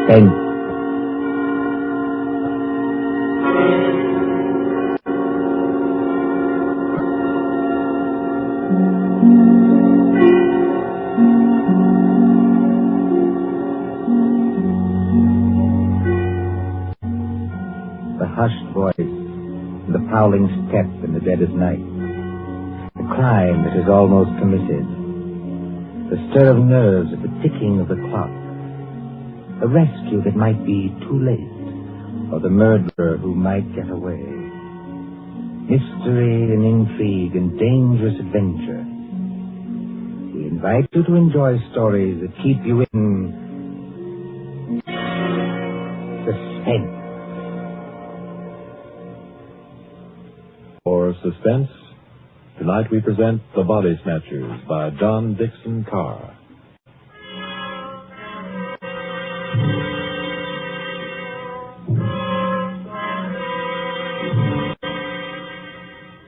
suspense. The hushed voice, the prowling step in the dead of night, the crime that is almost committed, the stir of nerves at the ticking of the clock, the rescue that might be too late, or the murderer who might get away. Mystery and intrigue and dangerous adventure. We invite you to enjoy stories that keep you in suspense. For suspense, tonight we present The Body Snatchers by John Dixon Carr.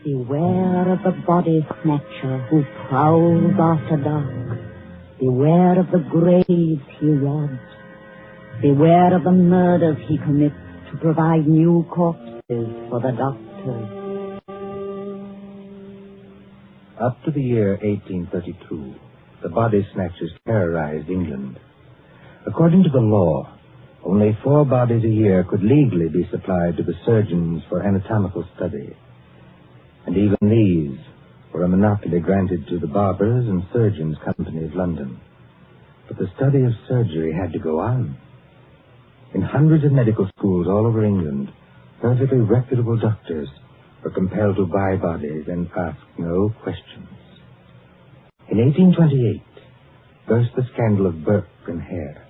Beware of the body snatcher who prowls after dark. Beware of the graves he robs. Beware of the murders he commits to provide new corpses for the doctors. Up to the year 1832, the body snatchers terrorized England. According to the law, only 4 bodies a year could legally be supplied to the surgeons for anatomical study. And even these were a monopoly granted to the Barbers and Surgeons Company of London. But the study of surgery had to go on. In hundreds of medical schools all over England, perfectly reputable doctors were compelled to buy bodies and ask no questions. In 1828, burst the scandal of Burke and Hare,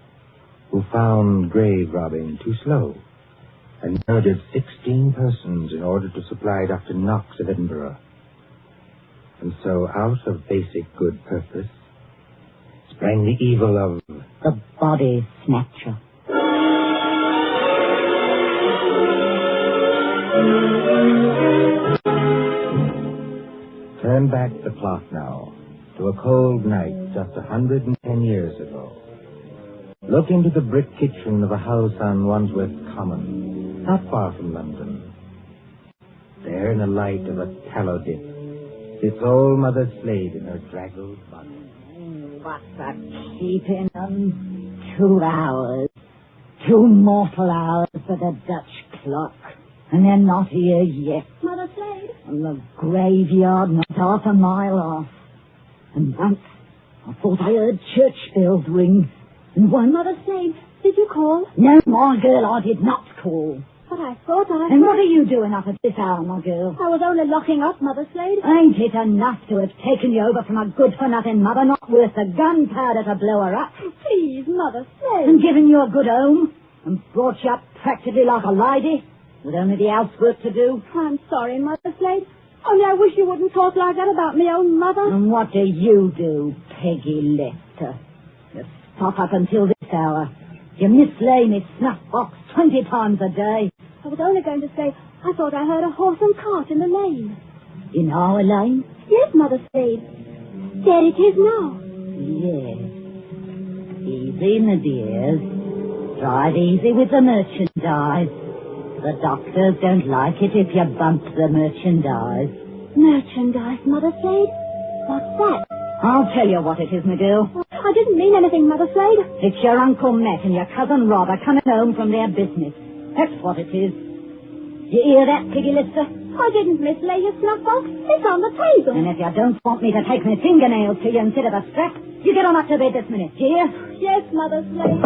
who found grave robbing too slow and murdered 16 persons in order to supply Dr. Knox of Edinburgh. And so, out of basic good purpose, sprang the evil of the body snatcher. Turn back the clock now to a cold night just 110 years ago. Look into the brick kitchen of a house on Wandsworth Common, not far from London. There, in the light of a tallow dip, sits old Mother Slade in her draggled body. What's that keeping them? 2 hours. 2 mortal hours for the Dutch clock. And they're not here yet. Mother Slade? And the graveyard not half a mile off. And once I thought I heard church bells ring. And one... Mother Slade, did you call? No, my girl, I did not call. But I thought I... And what are you doing up at this hour, my girl? I was only locking up, Mother Slade. Ain't it enough to have taken you over from a good-for-nothing mother, not worth the gunpowder to blow her up? Please, Mother Slade. And given you a good home, and brought you up practically like a lady, with only the housework to do? I'm sorry, Mother Slade. Only I wish you wouldn't talk like that about me own mother. And what do you do, Peggy Lester? You stop up until this hour. You mislay me snuff box 20 times a day. I was only going to say, I thought I heard a horse and cart in the lane. In our lane? Yes, Mother Slade. There it is now. Yes. Easy, my dears. Drive easy with the merchandise. The doctors don't like it if you bump the merchandise. Merchandise, Mother Slade? What's that? I'll tell you what it is, my girl. I didn't mean anything, Mother Slade. It's your Uncle Matt and your cousin Rob are coming home from their business. That's what it is. You hear that, Piggy Lister? I didn't mislay your snuff box. It's on the table. And if you don't want me to take my fingernails to you instead of a strap, you get on up to bed this minute, do you? Yes, Mother Slade.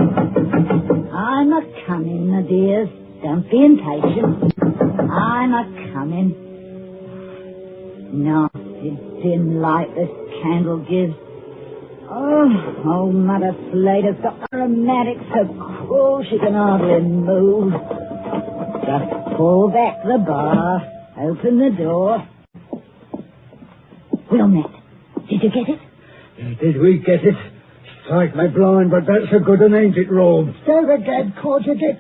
I'm a-coming, my dears. Don't be impatient. I'm a-coming. Nasty dim light this candle gives. Oh, Mother Slade has got the rheumatic so cruel she can hardly move. Just pull back the bar, open the door. Well, Matt, did you get it? Did we get it? Strike my blind, but that's a good one, ain't it, Rob? Go the gad, Cord, you get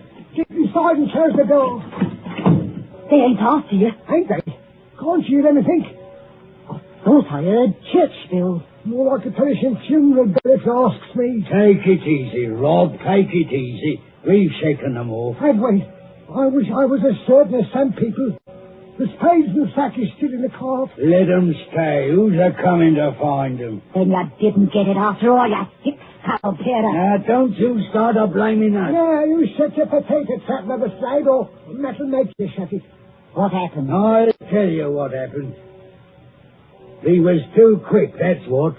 inside and close the door. They ain't after you. Ain't they? Can't you hear anything? I thought I heard church bells. More like a perishing funeral bell if you asks me. Take it easy, Rob, take it easy. We've shaken them off. Had we? I wish I was as certain as some people. The spades and the sack is still in the cart. Let them stay. Who's a-coming to find them? Then you didn't get it after all, you thick-skulled Peter. Now, don't you start a blaming us. Yeah, you shut your potato trap, Mother Slade, or that'll make you shut it. What happened? I'll tell you what happened. We was too quick, that's what.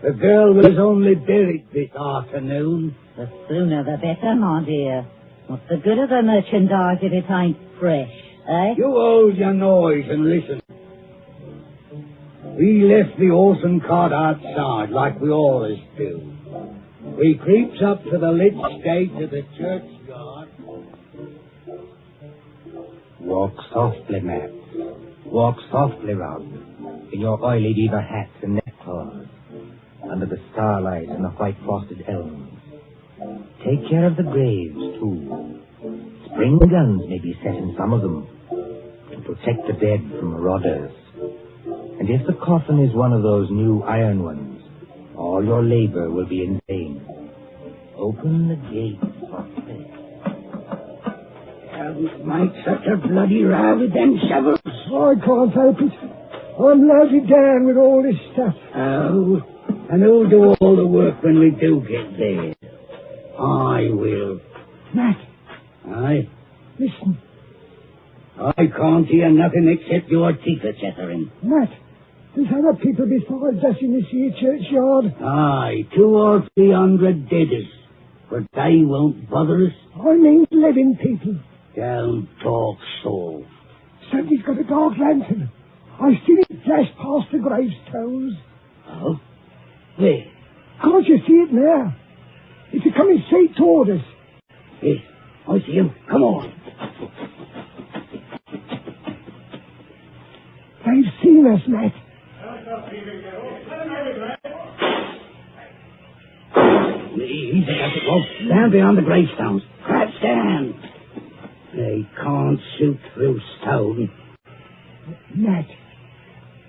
The girl was only buried this afternoon. The sooner the better, my dear. What's the good of the merchandise if it ain't fresh, eh? You hold your noise and listen. We left the horse and cart outside, like we always do. We creeps up to the lit gate of the churchyard. Walk softly, Matt. Walk softly, Rob, in your oily beaver hats and neckcloths, under the starlight and the white-frosted elms. Take care of the graves, too. Spring guns may be set in some of them to protect the dead from marauders. And if the coffin is one of those new iron ones, all your labor will be in vain. Open the gate softly. Don't make such a bloody row with them shovels. I can't help it. I'm loaded down with all this stuff. Oh, and who'll do all the work when we do get there? I will. Matt, Aye? listen. I can't hear nothing except your teeth a-chattering. Matt, there's other people besides us in this here churchyard. Aye, 200 or 300 deaders. But they won't bother us. I mean living people. Don't talk so. Somebody's got a dark lantern. I see it flash past the gravestones. Oh? Where? Can't you see it now? It's coming straight toward us. Yes, I see him. Come on. They've seen us, Matt. Easy as it was. Down beyond the gravestones. Crouch down. They can't shoot through stone. Matt,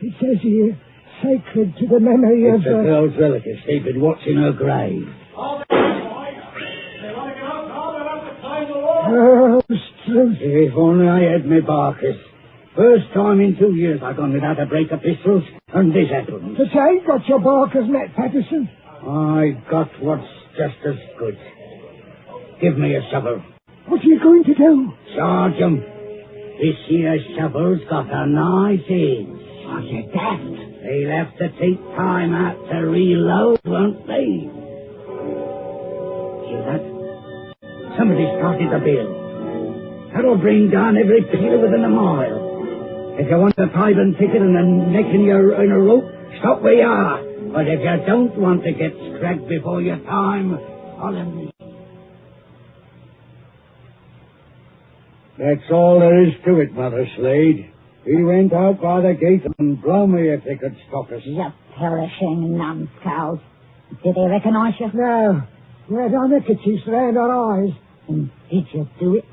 it says here, sacred to the memory of It's the girl's relatives. They've been watching her grave. Oh, Struth. If only I had my Barkers. First time in 2 years I've gone without a break of pistols, and this happened. But you ain't got your barkers, Matt Patterson. I got what's just as good. Give me a shovel. What are you going to do? Charge 'em. This here shovel's got a nice edge. Are you daft? They'll have to take time out to reload, won't they? Hear that? Somebody started the bill. That'll bring down every peeler within a mile. If you want a tithing ticket and a neck in a rope, stop where you are. But if you don't want to get scragged before your time, follow me. That's all there is to it, Mother Slade. We went out by the gate and blow me if they could stop us. You perishing numbskulls. Did they recognize you? No. We had our neckerchiefs round our eyes. And did you do it?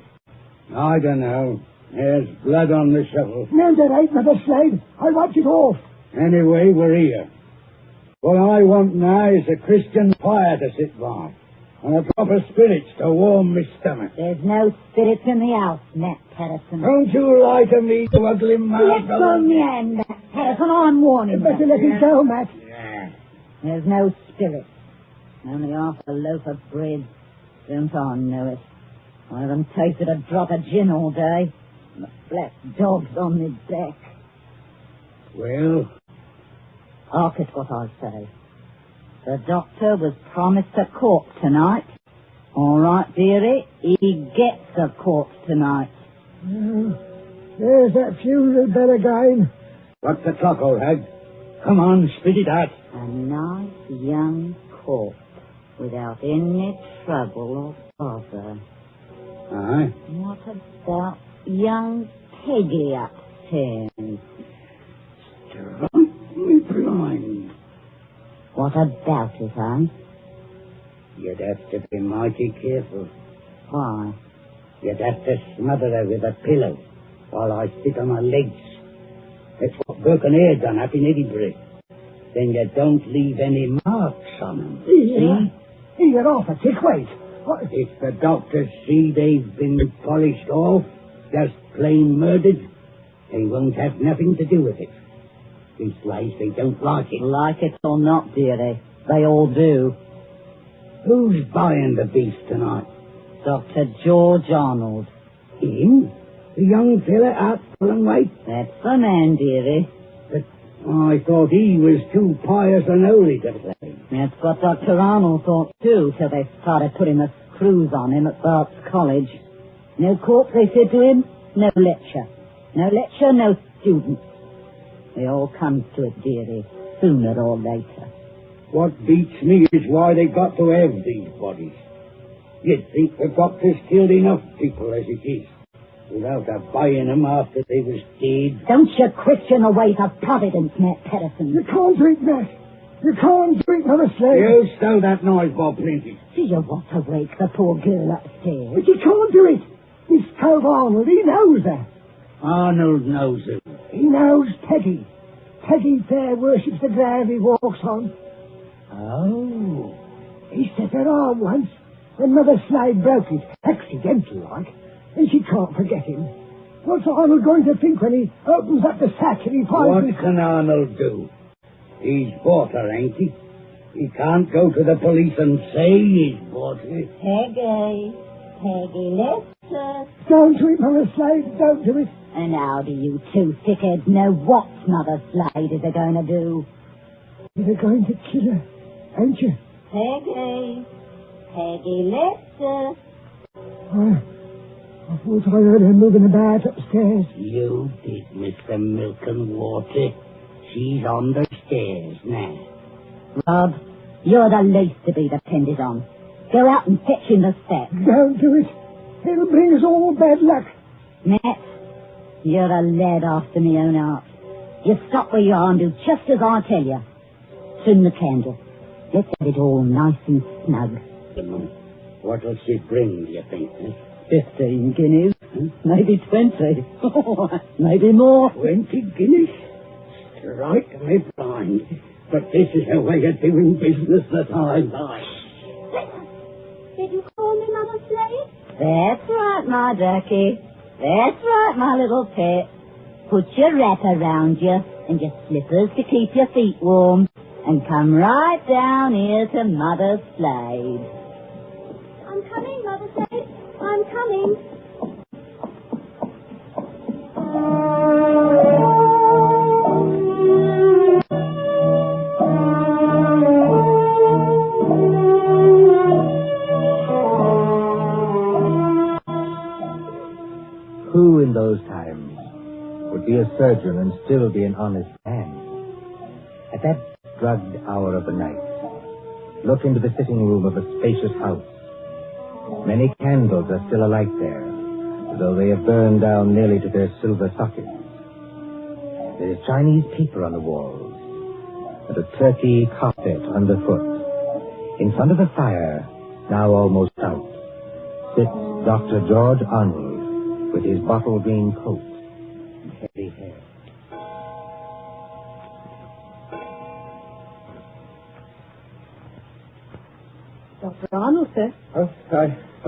I don't know. There's blood on the shovel. No, there ain't, Mother Slade. I wiped it off. Anyway, we're here. What I want now is a Christian fire to sit by, and a drop of spirits to warm my stomach. There's no spirits in the house, Matt Patterson. Don't you lie to me, you ugly mouth. Let go of me hand, Matt Patterson. I'm warning You better you. let it go, Matt. Yeah. There's no spirits. Only half a loaf of bread. Don't I know it? I haven't tasted a drop of gin all day. The black dog's on me back. Well, Hark at what I say. The doctor was promised a corpse tonight. All right, dearie, he gets a corpse tonight. There's that funeral bell again. what's the clock, old hag? Come on, spit it out. A nice young corpse without any trouble or bother. Aye. What about young Peggy upstairs? Strike me blind. What about it, eh? You'd have to be mighty careful. Why? You'd have to smother her with a pillow while I sit on her legs. That's what Burke and Hare done up in Edinburgh. Then you don't leave any marks on them. Here, off a tick, wait. What? If the doctors see they've been polished off, just plain murdered, they won't have nothing to do with it. Leastwise, they don't like it. Like it or not, dearie, they all do. Who's buying the beast tonight? Dr. George Arnold. Him? The young fella out pulling weight? That's the man, dearie. But I thought he was too pious and holy to play. That's what Dr. Arnold thought, too, till they started putting the screws on him at Berks College. No court, they said to him. No lecture. No lecture, no students. It all comes to it, dearie, sooner or later. What beats me is why they got to have these bodies. You'd think the doctors killed enough people as it is, without buying them after they was dead. Don't you question the ways of Providence, Matt Patterson. You can't drink that. You can't drink Mother Slade. You stow that noise, Bob, plenty. Do you want to wake the poor girl upstairs? But you can't do it. This cove Arnold, he knows that. Arnold knows it. He knows Peggy. Peggy Fair worships the ground he walks on. Oh. He set her arm once when Mother Slade broke it, accidental like, and she can't forget him. What's Arnold going to think when he opens up the sack and he finds... What can Arnold do? He's bought her, ain't he? He can't go to the police and say he's bought her. Peggy, Lester. Don't do it, Mother Slade, don't do it. And how do you two thickheads know what Mother Slade is going to do? You're going to kill her, ain't you? Peggy Lester. I thought I heard her moving about upstairs. You did, Mr. Milk and Water. She's on the stairs now. Rob, you're the least to be depended on. Go out and fetch in the sack. Don't do it. It'll bring us all bad luck. Matt, you're a lad after me own heart. You stop where you are and do just as I tell you. Trim the candle. Let's have it all nice and snug. What'll she bring, do you think? 15 guineas. Maybe 20. Maybe more. 20 guineas? Strike me blind. But this is a way of doing business that I like. Did you call me Mother Slade? That's right, my ducky. That's right, my little pet. Put your wrap around you and your slippers to keep your feet warm. And come right down here to Mother Slade. I'm coming, Mother Slade. I'm coming. Who in those times would be a surgeon and still be an honest man? At that drugged hour of the night, look into the sitting room of a spacious house. Many candles are still alight there, though they have burned down nearly to their silver sockets. There is Chinese paper on the walls, and a turkey carpet underfoot. In front of the fire, now almost out, sits Dr. George Arnold with his bottle green coat and heavy hair. Dr. Arnold, sir. Oh,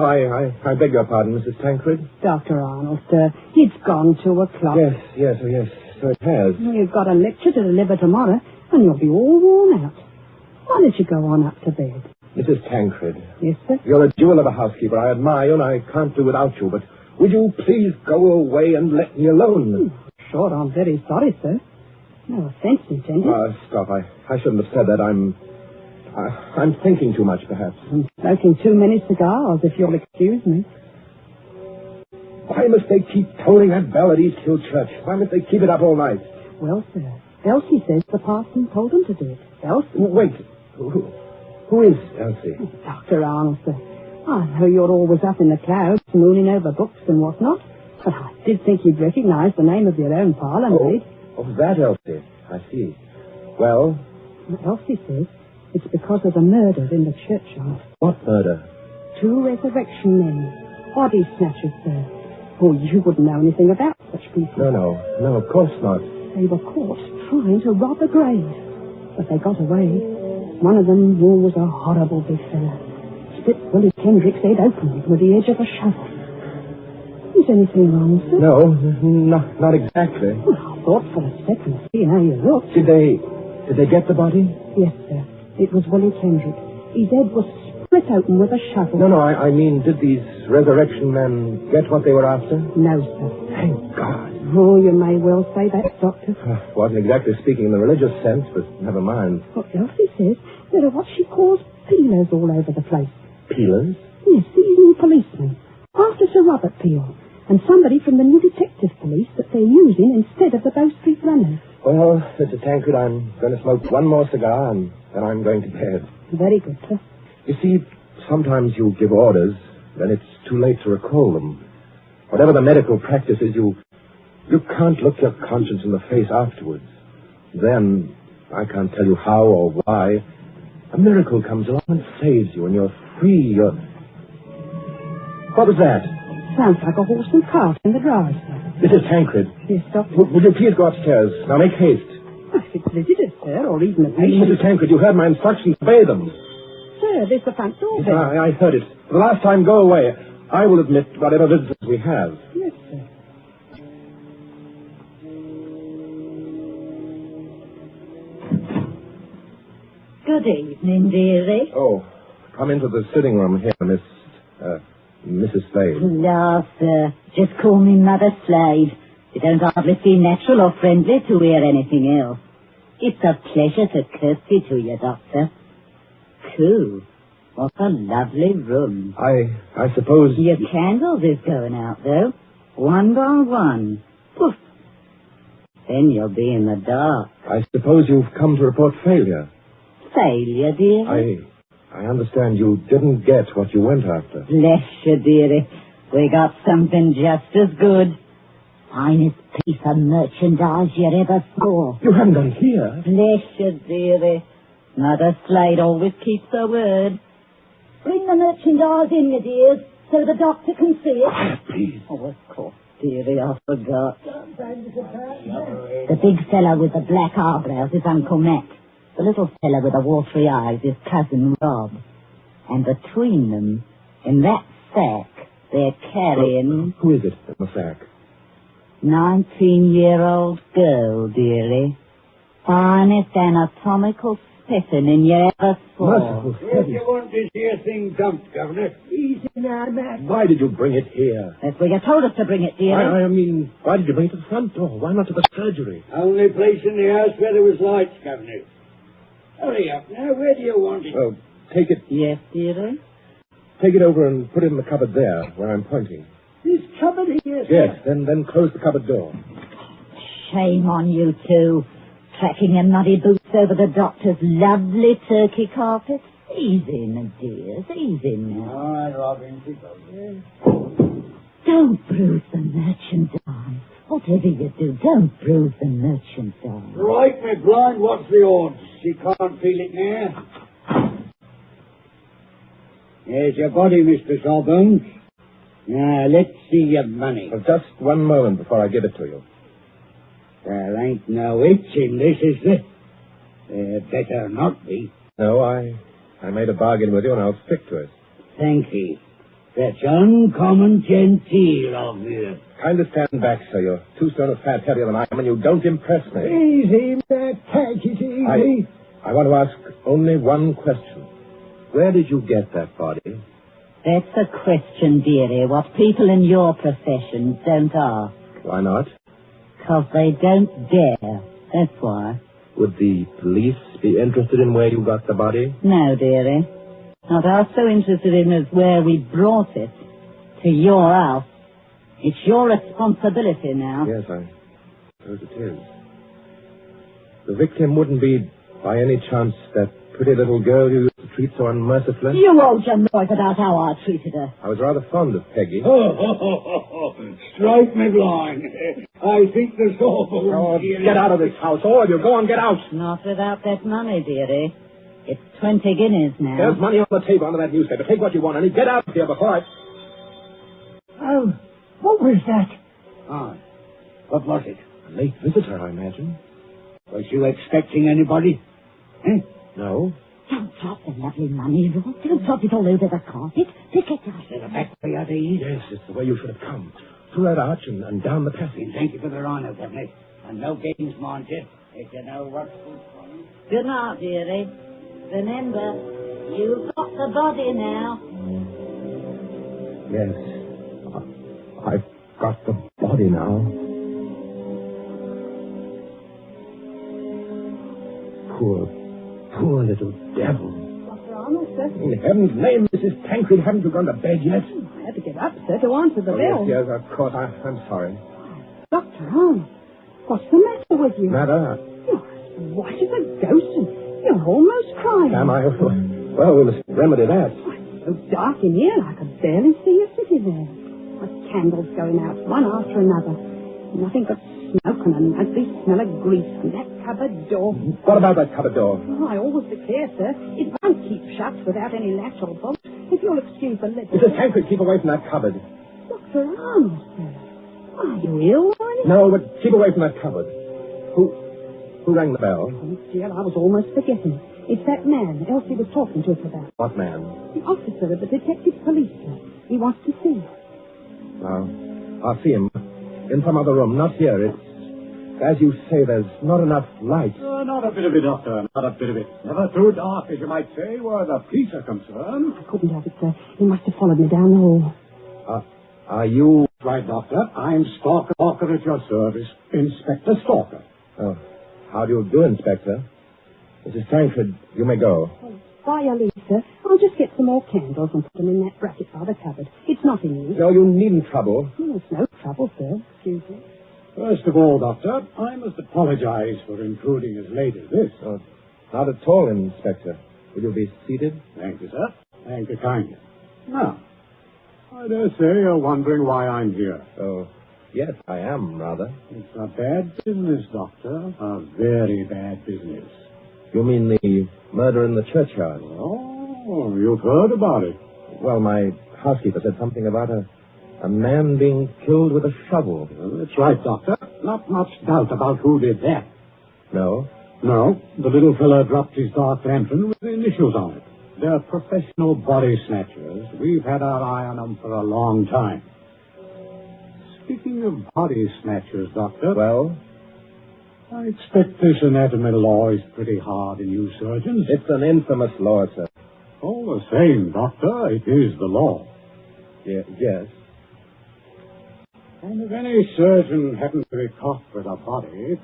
I beg your pardon, Mrs. Tancred. Dr. Arnold, sir. It's gone 2 o'clock. Yes, so it has. You've got a lecture to deliver tomorrow, and you'll be all worn out. Why don't you go on up to bed? Mrs. Tancred. Yes, sir? You're a jewel of a housekeeper. I admire you, and I can't do without you, but would you please go away and let me alone? Sure, I'm very sorry, sir. No offense intended. Stop. I shouldn't have said that. I'm thinking too much, perhaps. I'm smoking too many cigars, if you'll excuse me. Why must they keep tolling that bell at East Hill Church? Why must they keep it up all night? Well, sir, Elsie says the parson told him to do it. Elsie? Wait. Who is Elsie? Dr. Arnold, sir. I know you're always up in the clouds, mooning over books and whatnot, but I did think you'd recognize the name of your own parlour maid. Oh, that Elsie. I see. Well? Elsie says it's because of the murder in the churchyard. What murder? 2 resurrection men. Body Snatchers, sir. Oh, you wouldn't know anything about such people. No, of course not. They were caught trying to rob a grave, but they got away. One of them was a horrible big fella. slit Willie Kendrick's head open with the edge of a shovel. Is anything wrong, sir? No, not exactly. Well, I thought for a second, seeing how you looked. Did they get the body? Yes, sir. It was Willie Kendrick. His head was split open with a shovel. No, I mean, did these resurrection men get what they were after? No, sir. Thank God. Oh, you may well say that, Doctor. Wasn't exactly speaking in the religious sense, but never mind. What Elsie says, there are what she calls peelers all over the place. Peelers? Yes, these new policemen. After Sir Robert Peel. And somebody from the new detective police that they're using instead of the Bow Street runners. Well, Mr. Tancred, I'm going to smoke one more cigar and then I'm going to bed. Very good, sir. You see, sometimes you give orders, then it's too late to recall them. Whatever the medical practice is, you can't look your conscience in the face afterwards. Then, I can't tell you how or why, a miracle comes along and saves you, and you're free. What was that? Sounds like a horse and cart in the drive, sir. Mrs. Tancred. Yes, Doctor. Would you please go upstairs? Now make haste. If it's visitors, sir, or even a patient. Mrs. Tancred, you heard my instructions. Obey them. Sir, there's the front door Yes, there. I heard it. For the last time, go away. I will admit whatever visitors we have. Yes, sir. Good evening, dearie. Oh, come into the sitting room here, Mrs. Slade. La, sir. Just call me Mother Slade. You don't hardly seem natural or friendly to hear anything else. It's a pleasure to curtsy to you, Doctor. Cool. What a lovely room. I suppose... Your candles is going out, though. One by one. Poof. Then you'll be in the dark. I suppose you've come to report failure. Failure, dearie? I understand you didn't get what you went after. Bless you, dearie. We got something just as good. Finest piece of merchandise you ever saw. You haven't got it here. Bless you, dearie. Mother Slade always keeps her word. Bring the merchandise in, you dears, so the doctor can see it. Please. Oh, of course, dearie, I forgot. The big fellow with the black eyebrows is Uncle Mac. The little fellow with the watery eyes is Cousin Rob. And between them, in that sack, they're carrying... Who is it in the sack? 19-year-old girl, dearie. Finest anatomical specimen you ever saw. Merciful If heavens. you want this here thing dumped, Governor. Easy now, Matt. Why did you bring it here? That's where you told us to bring it, dearie. I mean, why did you bring it to the front door? Why not to the surgery? Only place in the house where there was lights, Governor. Hurry up now. Where do you want it? Well, take it Yes, dearie? over and put it in the cupboard there, where I'm pointing. This cupboard here, sir. Yes, then close the cupboard door. Shame on you two. Tracking your muddy boots over the doctor's lovely turkey carpet. Easy, my dears, easy now. All right, Robin. Keep up. Don't bruise the merchandise. Whatever you do, don't bruise the merchandise. Right, me blind. What's the odds? She can't feel it now. There's your body, Mr. Sawbones. Now, let's see your money. Just one moment before I give it to you. There ain't no itch in this, is there? There better not be. No, I made a bargain with you and I'll stick to it. Thank you. That's uncommon genteel of you. Kindly stand back, sir. You're 2 stone of fat heavier than I am, and you don't impress me. Easy, Matt. Take it easy. I want to ask only one question. Where did you get that body? That's a question, dearie, what people in your profession don't ask. Why not? 'Cause they don't dare. That's why. Would the police be interested in where you got the body? No, dearie. Not half so interested in as where we brought it. To your house. It's your responsibility now. Yes, I suppose it is. The victim wouldn't be, by any chance, that pretty little girl you used to treat so unmercifully? You won't your noise about how I treated her. I was rather fond of Peggy. Strike me blind. I think the Sawbones... Oh, get out of this house, all of you. Go on, get out. Not without that money, dearie. It's 20 guineas now. There's money on the table under that newspaper. Take what you want, and get out of here before I... Oh, what was that? Ah, what was it? A late visitor, I imagine. Was you expecting anybody? Eh? No. Don't drop the lovely money, Lord. Don't drop it all over the carpet. Pick it up. To the back way of these. Yes, it's the way you should have come. Through that arch and down the passage. Thank you for the honour, Governor. And no games, mind you. If you know what's good for you. Good night, dearie. Remember, you've got the body now. Yes. I've got the body now. Poor little devil. Dr. Arnold, sir. In heaven's name, Mrs. Tancred, haven't you gone to bed yet? I had to get up, sir, to answer the bell. Yes, of course. I'm sorry. Dr. Arnold, what's the matter with you? Matter? You're as white as a ghost, and you're almost crying. Am I? Well, we must remedy that. It's so dark in here, I could barely see you sitting there. The candles going out, one after another. Nothing but smoke and an ugly smell of grease from that cupboard door. What about that cupboard door? Oh, I always declare, sir, it won't keep shut without any latch or bolt. If you'll excuse a little... Mrs. Tancred, keep away from that cupboard. Dr. Arnold, sir. Are you ill, or anything? No, but keep away from that cupboard. Who rang the bell? Oh, dear, I was almost forgetting. It's that man Elsie was talking to us about. What man? The officer of the detective police, sir. He wants to see you. Well, I'll see him. In some other room, not here. It's, as you say, there's not enough light. Not a bit of it, Doctor. Not a bit of it. Never too dark, as you might say, where the police are concerned. I couldn't have it, sir. He must have followed me down the hall. Are you... Right, Doctor. I'm Stalker at your service. Inspector Stalker. Oh, how do you do, Inspector? Mrs. Tancred, you may go. By your leave, sir. I'll just get some more candles and put them in that bracket by the cupboard. It's not in use. No, you needn't trouble. Oh, it's no trouble, sir. Excuse me. First of all, Doctor, I must apologize for intruding as late as this. Oh, not at all, Inspector. Will you be seated? Thank you, sir. Thank you kindly. Now, I dare say you're wondering why I'm here. Oh, yes, I am, rather. It's a bad business, Doctor. A very bad business. You mean the murder in the churchyard? Oh, you've heard about it. Well, my housekeeper said something about a man being killed with a shovel. Well, that's right, Doctor. Not much doubt about who did that. No? No, the little fella dropped his dark lantern with the initials on it. They're professional body snatchers. We've had our eye on them for a long time. Speaking of body snatchers, Doctor... Well? I expect this anatomical law is pretty hard in you surgeons. It's an infamous law, sir. All the same, Doctor, it is the law. Yes. And if any surgeon happened to be caught with a body,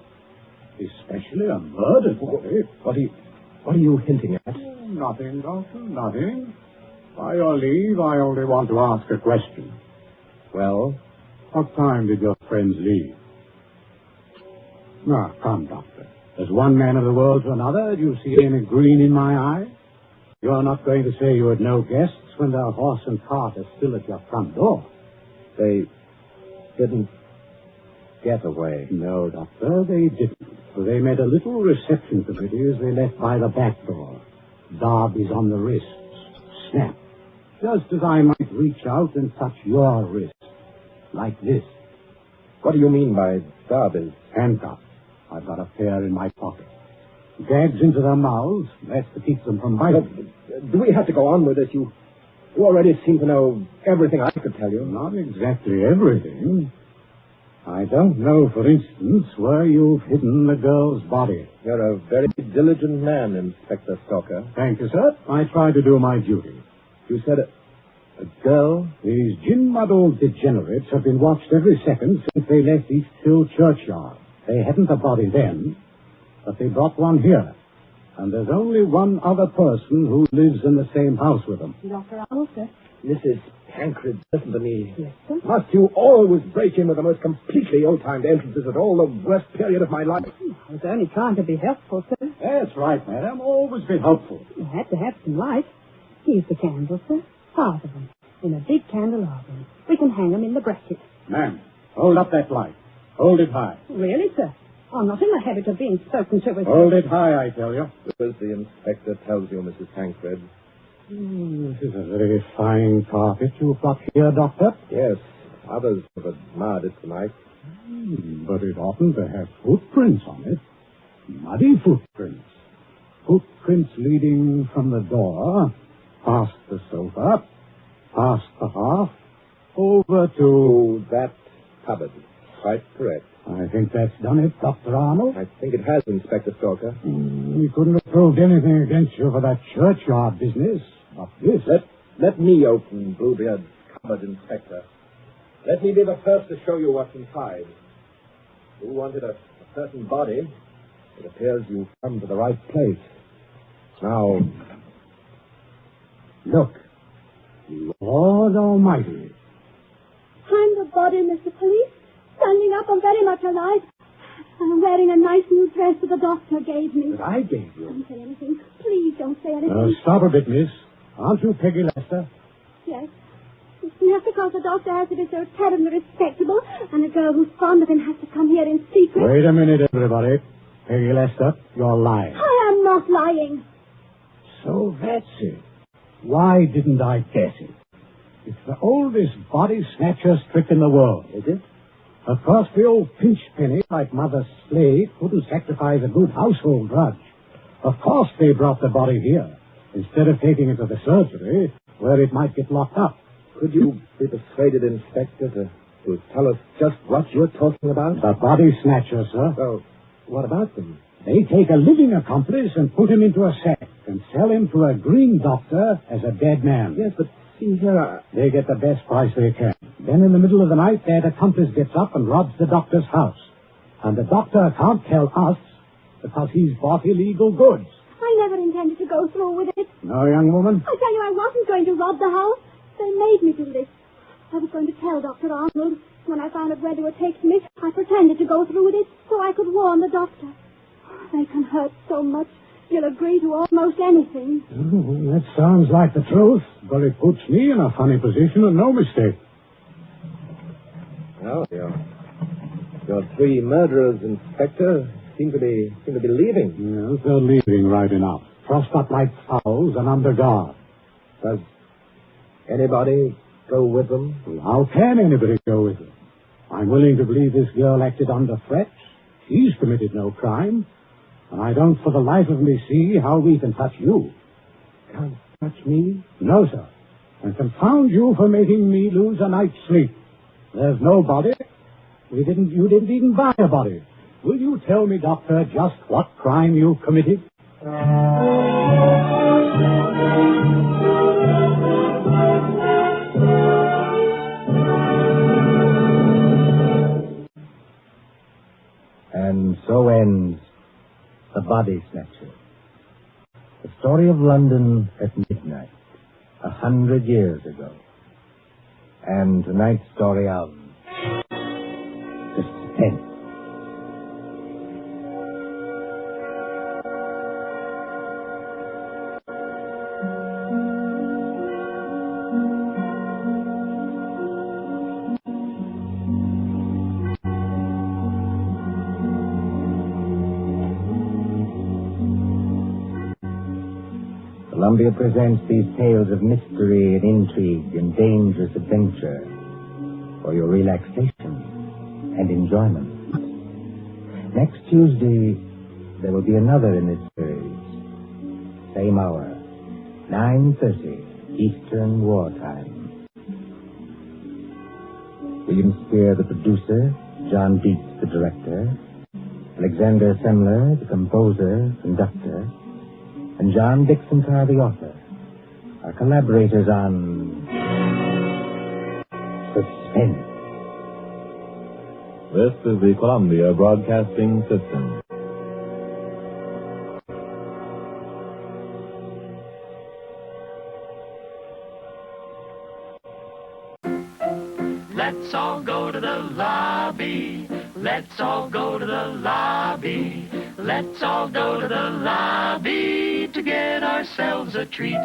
especially a murdered body... What are you hinting at? Nothing, Doctor, nothing. By your leave, I only want to ask a question. Well? What time did your friends leave? Now, come, Doctor. As one man of the world to another, do you see any green in my eye? You're not going to say you had no guests when their horse and cart are still at your front door. They didn't get away. No, Doctor, they didn't. So they made a little reception committee as they left by the back door. Darbies on the wrists. Snap. Just as I might reach out and touch your wrist. Like this. What do you mean by darbies? Handcuffs. I've got a pair in my pocket. Gags into their mouths. That's to keep them from biting. Do we have to go on with this? You already seem to know everything I could tell you. Not exactly everything. I don't know, for instance, where you've hidden the girl's body. You're a very diligent man, Inspector Stalker. Thank you, sir. I try to do my duty. You said a girl? These gin-muddled degenerates have been watched every second since they left East Hill Churchyard. They hadn't a body then, but they brought one here. And there's only one other person who lives in the same house with them. Dr. Arnold, sir. Mrs. Tancred, listen to me. Yes, sir. Must you always break in with the most completely old-timed entrances at all the worst period of my life? I was only trying to be helpful, sir. That's right, madam. Always been helpful. You had to have some light. Here's the candles, sir. 5 of them. In a big candelabrum. We can hang them in the bracket. Ma'am, hold up that light. Hold it high. Really, sir? I'm not in the habit of being spoken to as... Hold it high, I tell you. As the inspector tells you, Mrs. Tancred. This is a very fine carpet you've got here, Doctor. Yes, others have admired it tonight. But it oughtn't to have footprints on it. Muddy footprints. Footprints leading from the door, past the sofa, past the hearth, over to... that cupboard. Quite correct. I think that's done it, Dr. Arnold. I think it has, Inspector Stalker. We couldn't have proved anything against you for that churchyard business. But this... Let me open Bluebeard's cupboard, Inspector. Let me be the first to show you what's inside. You wanted a certain body. It appears you've come to the right place. Now, look. Lord Almighty. I'm the body, Mr. Police. Standing up, I'm very much alive. I'm wearing a nice new dress that the doctor gave me. That I gave you? Don't say anything. Please don't say anything. Stop a bit, miss. Aren't you Peggy Lester? Yes. Yes, because the doctor has to be so terribly respectable, and a girl who's fond of him has to come here in secret. Wait a minute, everybody. Peggy Lester, you're lying. I am not lying. So that's it. Why didn't I guess it? It's the oldest body snatcher trick in the world, is it? Of course, the old pinch penny, like Mother Slade, couldn't sacrifice a good household grudge. Of course they brought the body here, instead of taking it to the surgery, where it might get locked up. Could you be persuaded, Inspector, to tell us just what you're talking about? The body snatcher, sir. Well, what about them? They take a living accomplice and put him into a sack and sell him to a green doctor as a dead man. Yes, but see here, They get the best price they can. Then in the middle of the night, that accomplice gets up and robs the doctor's house. And the doctor can't tell us because he's bought illegal goods. I never intended to go through with it. No, young woman? I tell you, I wasn't going to rob the house. They made me do this. I was going to tell Dr. Arnold. When I found out where they were taking me, I pretended to go through with it so I could warn the doctor. They can hurt so much. You'll agree to almost anything. Oh, that sounds like the truth, but it puts me in a funny position and no mistake. well, your three murderers, Inspector, seem to be leaving. Yes, they're leaving right enough. Trussed up like fowls and under guard. Does anybody go with them? Well, how can anybody go with them? I'm willing to believe this girl acted under threats. She's committed no crime. And I don't for the life of me see how we can touch you. Can't touch me? No, sir. And confound you for making me lose a night's sleep. There's no body. You didn't even buy a body. Will you tell me, Doctor, just what crime you committed? And so ends The Body Snatchers. The story of London at midnight, 100 years ago. And tonight's story of suspense. Columbia presents these tales of mystery and intrigue and dangerous adventure for your relaxation and enjoyment. Next Tuesday, there will be another in this series. Same hour, 9:30 Eastern Wartime. William Spear, the producer, John Dietz, the director, Alexander Semler, the composer, conductor, and John Dixon Carr, the author, are collaborators on Suspense. This is the Columbia Broadcasting System. Let's all go to the lobby. Let's all go to the lobby. Let's all go to the lobby to get ourselves a treat.